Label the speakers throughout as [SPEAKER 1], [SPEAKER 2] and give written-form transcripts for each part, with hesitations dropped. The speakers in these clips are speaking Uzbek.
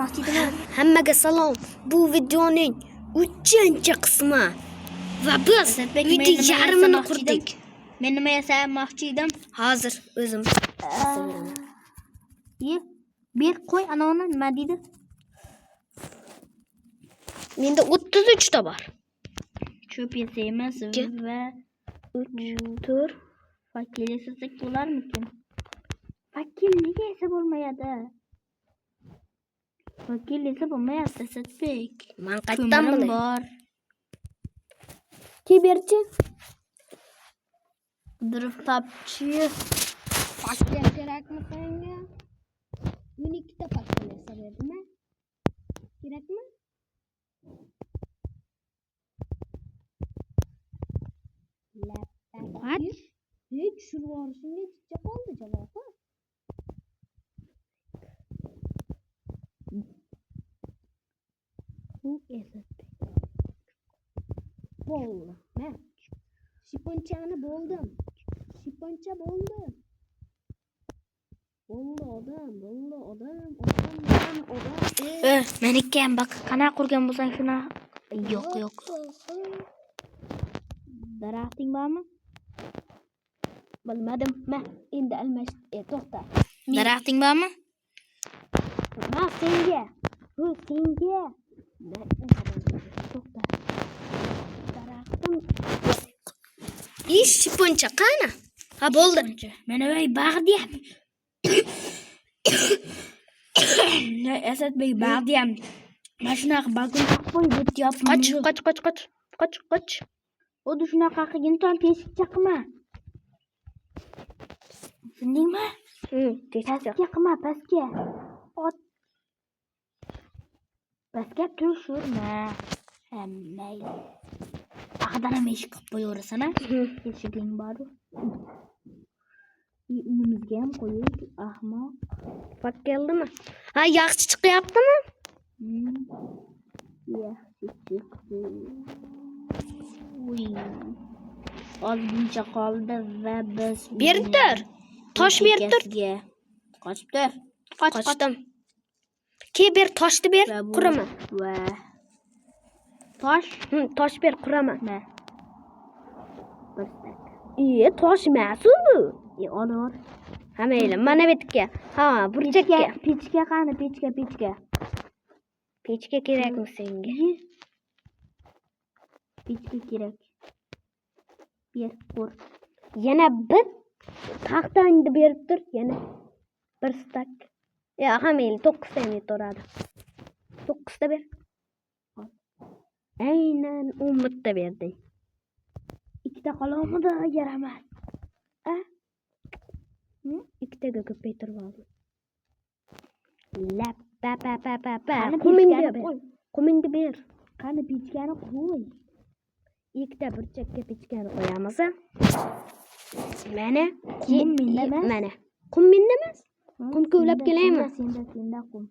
[SPEAKER 1] yasamoqchi edim.
[SPEAKER 2] Hammaga salom. Bu videoning 3-qismi. Va biz video yarmini qurdik.
[SPEAKER 1] Men nima yasamoqchi edim?
[SPEAKER 2] Hozir o'zim
[SPEAKER 1] Bir qo'y anavini nima deydi?
[SPEAKER 2] Menda 33 ta bor.
[SPEAKER 1] Cho'p yasaymiz va 3 tur fakil yasasak bo'larmikin? Fakil nega yasa bo'lmayadi? Fakil yasa bo'lmayapti, Asadbek.
[SPEAKER 2] Men qayerdan bilay?
[SPEAKER 1] Bor.
[SPEAKER 2] Kiberchi?
[SPEAKER 1] Durib topchi.
[SPEAKER 2] Fakil kerakmi senga? Men 2 ta fakil yasa berdimmi? Kerakmi?
[SPEAKER 1] Kaç?
[SPEAKER 2] Hiç şu varışında çiçek oldu cevabı.
[SPEAKER 1] Bu Asadbek.
[SPEAKER 2] Boldu. Ben şiponçanı boldum. Şiponça boldu. Boldu odam.
[SPEAKER 1] Meniki ham bak qana qurgan bo'lsang shuna. Yo'q. Daraxting bormi?
[SPEAKER 2] Bilmadim. Men endi almash. To'xta.
[SPEAKER 1] Daraxting bormi?
[SPEAKER 2] Ha senga. Bu senga. To'xta. Daraxtim. İş şiponça qani? Ha bo'ldi.
[SPEAKER 1] Mana voy bag'diyam. Asadbek bag'diyam. Mana shunaqa balkon qo'yib o'tyapman.
[SPEAKER 2] Qoch.
[SPEAKER 1] O'di shunaqa qilgin tom teshik chaqma. Tushundingmi? Pastga qilma, pastga. Pastga tushirma. Mayli. Aqdan ham eshik qilib qo'yaverasana. Eshiging bor. Uyimizga ham qo'yaylik, ahmoq.
[SPEAKER 2] Bak keldimi? Ha yaxshi chiqyaptimi?
[SPEAKER 1] Yaxshi chiqdi. Ozgincha qoldi va biz
[SPEAKER 2] Berdir. Tosh berdir.
[SPEAKER 1] Qochibdir.
[SPEAKER 2] Qochdim. Ber toshni ber, quraman.
[SPEAKER 1] Va tosh,
[SPEAKER 2] tosh ber, quraman.
[SPEAKER 1] Ne?
[SPEAKER 2] Tosh emas u.
[SPEAKER 1] Olur.
[SPEAKER 2] Ha mayli, mana bu yerga. Ha, burchakka.
[SPEAKER 1] Pechka qani, pechka.
[SPEAKER 2] Pechka kerakmi senga?
[SPEAKER 1] Pechka kerak. Ber, qur.
[SPEAKER 2] Yana bir taxtangni berib tur, yana bir stak. Ha mayli, 9 ta yetoradi. 9 ta ber. Aynan 10 ta berding.
[SPEAKER 1] 2 ta qolamida yaramas.
[SPEAKER 2] 2 taga ko'paytirib oldim. Lap pa. Qumingni ber.
[SPEAKER 1] Qani pechkani qo'y.
[SPEAKER 2] 2 ta burchakka pechkani qo'yamiz. Mana mana. Qum menda emas. Qum ko'lab kelaymi?
[SPEAKER 1] Senda qum.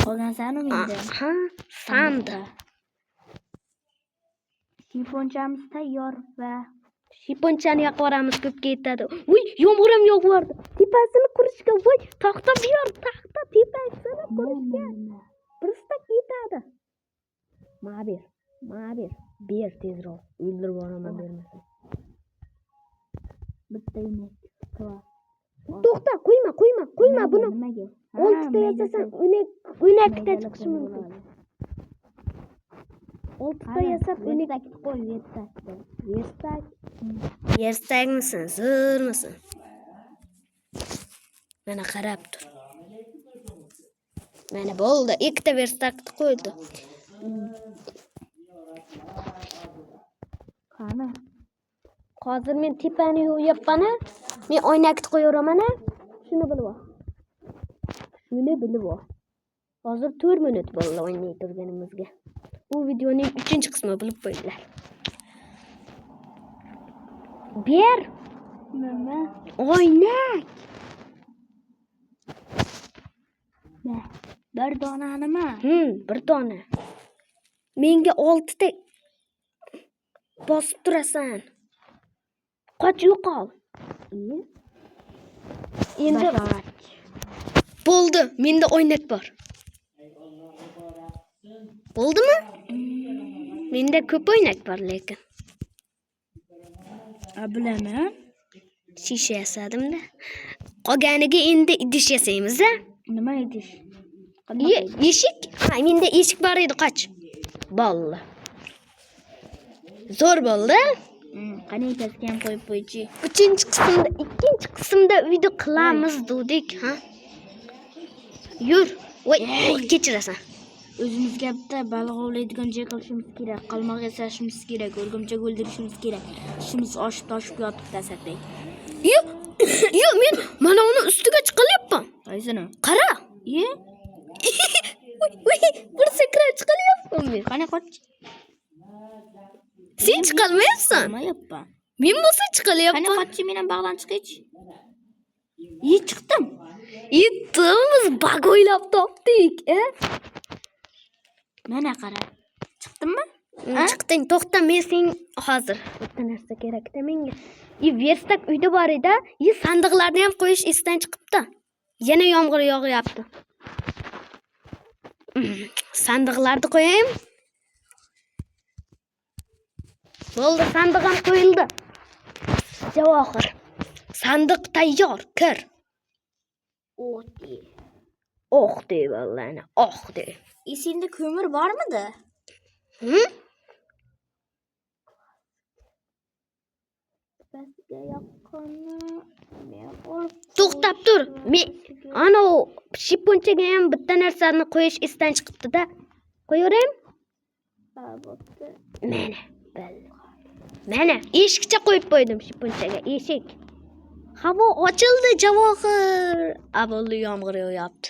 [SPEAKER 1] Qolgan sani menda.
[SPEAKER 2] Ha, sanda.
[SPEAKER 1] Shiponchamiz tayyor va
[SPEAKER 2] shiponchani yoqvoramiz, ko'pga yetadi. Voy, yomg'ir ham yog'vordi. Tepasini qurishga, voy, taxta ber, taxta tepasini qurishga. Bir stak yetadi. Ma ber. Ber tezroq. O'ldirib yuboraman bermasam.
[SPEAKER 1] Bitta inek.
[SPEAKER 2] To'xta, qo'yma buni. 6 ta yasasan, o'nakta chiqishi mumkin. 6 ta yasab, o'nakta qo'y, verstak. Verstakmisan, zo'rmisan? Mana qarab tur. Mana bo'ldi, 2 ta verstakni qo'ydi.
[SPEAKER 1] Qani?
[SPEAKER 2] Hozir men tepani yo'yapman. Men oynakni qo'yaveraman. Shuni bilib ol. Hozir 4 minut bo'ldi o'ynay turganimizga. Bu videoning 3-qismi bilib qo'yinglar. Ber.
[SPEAKER 1] Nima?
[SPEAKER 2] Oynak.
[SPEAKER 1] Bir dona nima?
[SPEAKER 2] Bir dona. Menga 6 ta bosib turasan. Qoch yo'qol. Endi bo'ldi. Menda oynak bor. Bo'ldimi? Menda ko'p o'ynak bor lekin.
[SPEAKER 1] Bilaman.
[SPEAKER 2] Shisha yasadim-da. Qolganiga endi idish yasaymiz-a?
[SPEAKER 1] Nima edish?
[SPEAKER 2] Eshik? Ha, menda eshik bor edi, qoch. Bo'ldi. Zo'r bo'ldi.
[SPEAKER 1] Qani ikkasiga ham qo'yib qo'ychi.
[SPEAKER 2] Ikkinchi qismda uyda qilamiz dedik, ha? Yur. Voy, kechirasan.
[SPEAKER 1] O'zimizga bitta baliq ovlaydigan joy qilishimiz kerak. Qalmoq yasashimiz kerak. O'rgimchak o'ldirishimiz kerak. Ishimiz oshib-toshib yotibdi Asadbek.
[SPEAKER 2] Yo'q, men mana uni ustiga chiqalyapman.
[SPEAKER 1] Qaysini?
[SPEAKER 2] Qara. Bir sakrab chiqalyapman men.
[SPEAKER 1] Qani qoch.
[SPEAKER 2] Sen chiqolmayapsan.
[SPEAKER 1] Chiqmayapman.
[SPEAKER 2] Men bo'lsa chiqalyapman.
[SPEAKER 1] Qani qochchi, men ham bog'dan chiqich. Chiqdim.
[SPEAKER 2] Yetdimiz, bag o'ylab topdik,
[SPEAKER 1] Mana qara. Chiqdimmi?
[SPEAKER 2] Chiqding. To'xta, men sen hozir bitta narsa kerak-da menga. Verstak uyda bor edi. Sandiqlarni ham qo'yish esdan chiqibdi. Yana yomg'ir yog'yapti. Sandiqlarni qo'yayim. Bo'ldi, sandiq ham qo'yildi. Javohir. Sandiq tayyor, kir. De vallahi, de.
[SPEAKER 1] Senda ko'mir bormidi?
[SPEAKER 2] To'xtab tur. Men ana shiponchaga ham bitta narsani qo'yish esdan chiqibdi-da. Qo'yaveraymi? Mana, eshikcha qo'yib qo'ydim shiponchaga, eshik. Havo ochildi, Javohir. Bo'ldi, yomg'ir yog'yapti.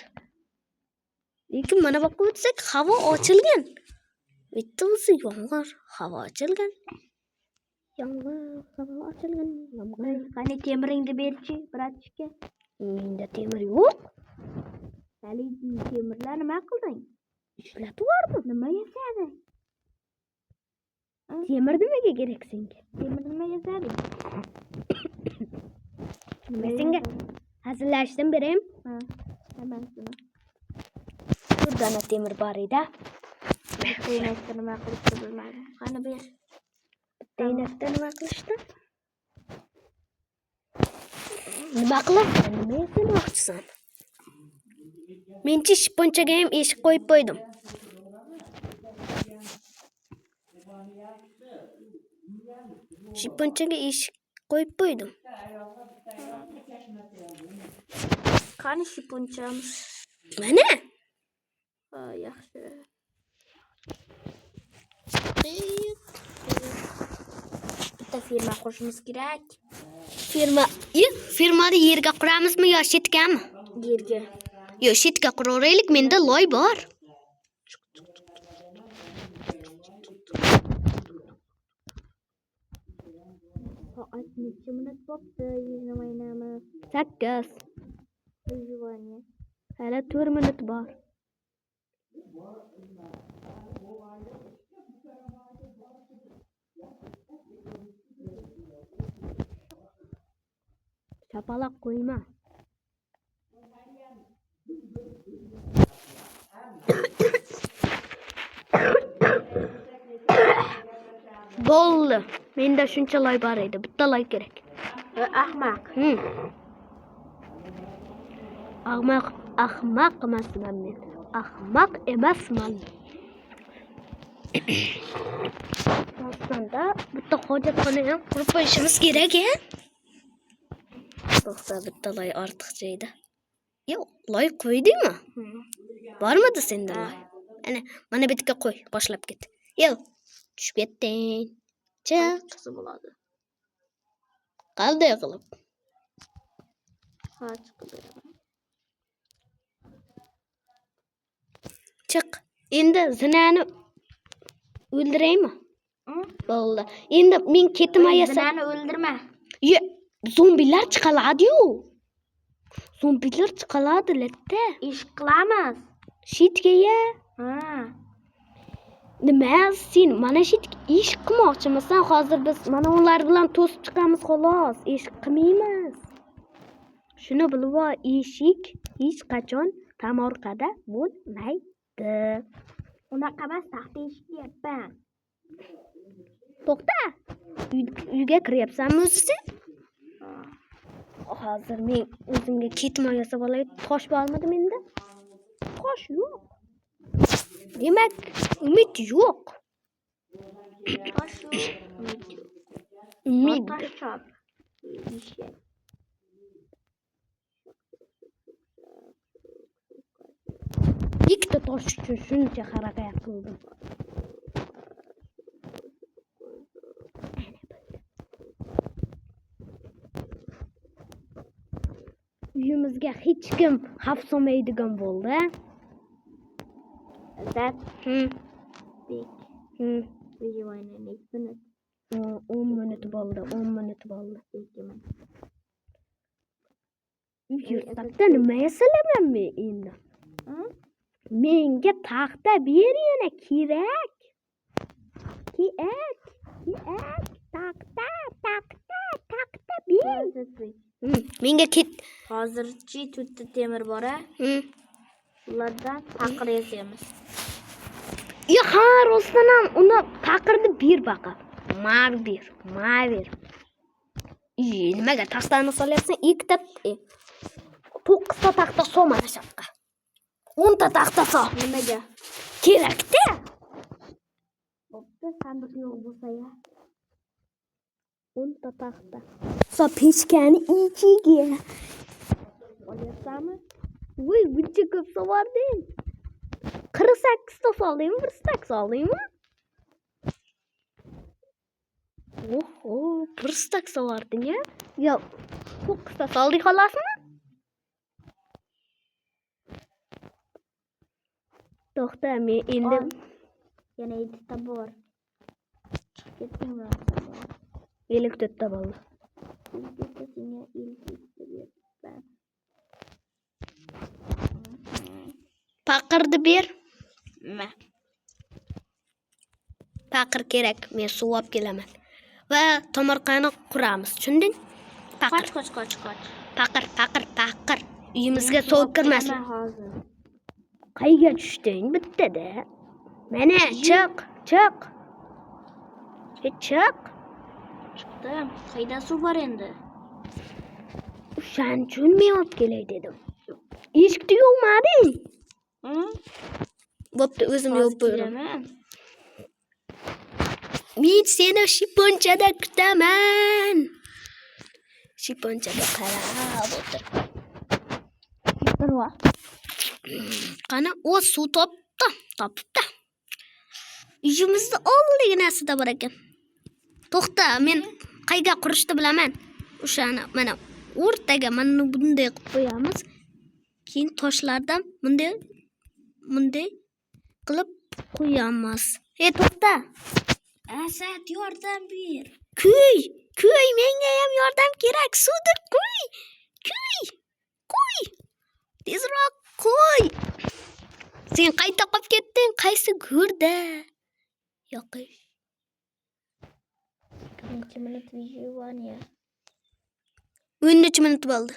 [SPEAKER 2] Lekin mana bu yoqqa o'tsak, havo ochilgan. Bitta o'zi yomg'ir, havo ochilgan.
[SPEAKER 1] Qani temiringni berchi, bratchika.
[SPEAKER 2] Menda temir yo'q.
[SPEAKER 1] Hali temirlar nima qilding?
[SPEAKER 2] Ishlatib yubordim.
[SPEAKER 1] Nima yasading?
[SPEAKER 2] Temir nimaga kerak senga?
[SPEAKER 1] Temir nima yasading?
[SPEAKER 2] Men senga hazillashdim berayim.
[SPEAKER 1] Tamam, shuni.
[SPEAKER 2] Burdana temir bor edi.
[SPEAKER 1] Qo'ynakda nima qilishni bilmadim. Qani ber.
[SPEAKER 2] Qo'ynakda nima qilishdi? Nima qilasan? Nima yasamoqchisan? Menchi shiponchaga ham eshik qo'yib qo'ydim. Shiponchaga eshik qo'yib qo'ydim.
[SPEAKER 1] Qani shiponchamiz?
[SPEAKER 2] Mana.
[SPEAKER 1] Yaxshi. Bitta firma qurishimiz kerak.
[SPEAKER 2] Firmani yerga quramizmi yo shetkami?
[SPEAKER 1] Yerga.
[SPEAKER 2] Yo, shetka quraveraylik, menda loy bor.
[SPEAKER 1] Soat necha minut bo'ldi? Yig'lamaymiz.
[SPEAKER 2] 8. Hali 4 minut bor. Chapalaq qo'yma. Bo'ldi. Menda shuncha loy bor edi. Bitta loy kerak.
[SPEAKER 1] Ahmaq.
[SPEAKER 2] Ahmaq emasman men. Ahmaq emasman. Aslida bitta hojatxona ham qurib qo'yishimiz kerak-a? To'xta, bitta loy ortiqcha edi. Yo'q, loy qo'ydingmi? Bormidi senda loy? Mana bu yerga qo'y, boshlab ket. Yo'q, tushib ketding. Chiq.
[SPEAKER 1] Bo'ladi.
[SPEAKER 2] Qanday qilib?
[SPEAKER 1] Chiqib.
[SPEAKER 2] Chiq. Endi zinani o'ldiraymi? Bo'ldi. Endi men ketmayasam.
[SPEAKER 1] Zinani o'ldirma.
[SPEAKER 2] Zombilar chiqaladi-yu. Zombilar chiqaladi latta.
[SPEAKER 1] Ish qilamiz.
[SPEAKER 2] Shitga. Nima sen mana shitga ish qilmoqchimisan? Hozir biz mana ular bilan to'sib chiqamiz xolos. Ish qilmaymiz. Shuni bilib ol, eshik hech qachon tomorqada bo'lmaydi. bo'ldi.
[SPEAKER 1] Unaqa emas, taxta eshik deyapman.
[SPEAKER 2] To'xta. Uyga kiryapsanmi o'zi sen? Hozir men o'zimga ketma yasab olay. Tosh bormidi menda? Tosh yo'q. Demak, umid yo'q.
[SPEAKER 1] Tosh yo'q.
[SPEAKER 2] Umid.
[SPEAKER 1] Tosh chop. Eshak.
[SPEAKER 2] Ikkita tosh uchun shuncha harakat qildim. Uyimizga hech kim xavf solmaydigan bo'ldi.
[SPEAKER 1] That
[SPEAKER 2] Big.
[SPEAKER 1] videoning next minute.
[SPEAKER 2] 10 minut bo'ldi, 10 minut bo'ldi. Yurtda nima yasalayman men endi? Menga taxta ber yana kerak. Taxta ber. Menga ket.
[SPEAKER 1] Hozirchi to'rtta temir bor-a? Ulardan taqir yasaymiz.
[SPEAKER 2] Ya ha, rostdan ham uni taqirni ber baqa. Ma ber. Nimaga taxtani solyapsan? Ikkita 9 ta taxta sol mana shu yoqqa. 10 ta taxta sol.
[SPEAKER 1] Nimaga?
[SPEAKER 2] Kerak-da.
[SPEAKER 1] Bo'pti, sandiq yo'q bo'lsa-ya.
[SPEAKER 2] 10 ta taxta. So pechkani ichiga.
[SPEAKER 1] Olyapsanmi?
[SPEAKER 2] Voy, buncha ko'p sovarding. 48 ta soldingmi? 1 stak soldingmi? Oho, 1 stak sovarding-a? Yo, 9 ta solding xolasmi? To'xta, men endi
[SPEAKER 1] yana 7 ta bor. Chiqib ketdingmi?
[SPEAKER 2] 54 ta bo'ldi. Paqirni ber.
[SPEAKER 1] Nima?
[SPEAKER 2] Paqir kerak, men suv olib kelaman. Va tomorqani quramiz, tushunding? Paqir.
[SPEAKER 1] Qoch.
[SPEAKER 2] Paqir. Uyimizga sovuq kirmasin.
[SPEAKER 1] Hozir.
[SPEAKER 2] Qayga tushding bittada? Mana chiq. Chiqdim.
[SPEAKER 1] Qayda suv bor endi?
[SPEAKER 2] O'shaning uchun men olib kelay dedim. Eshikni yopmading? Bo'pti, o'zim yopib beraman. Men seni shiponchada kutaman. Shiponchada qarab o'tir.
[SPEAKER 1] Birva.
[SPEAKER 2] Qani, o suv topibdi. Uyimizda oldiginasida bor ekan. To'xta, men qayga qurishni bilaman. O'shani mana o'rtaga mana bunday qilib qo'yamiz. Keyin toshlardan bunday qilib qo'yamiz. To'xta.
[SPEAKER 1] Asad, yordam ber.
[SPEAKER 2] Kuy, menga ham yordam kerak. Suvdir, kuy. Tezroq qo'y. Sen qayta qolib ketding, qaysi go'rda? Yoqish.
[SPEAKER 1] Qancha minut video
[SPEAKER 2] 13 minut bo'ldi.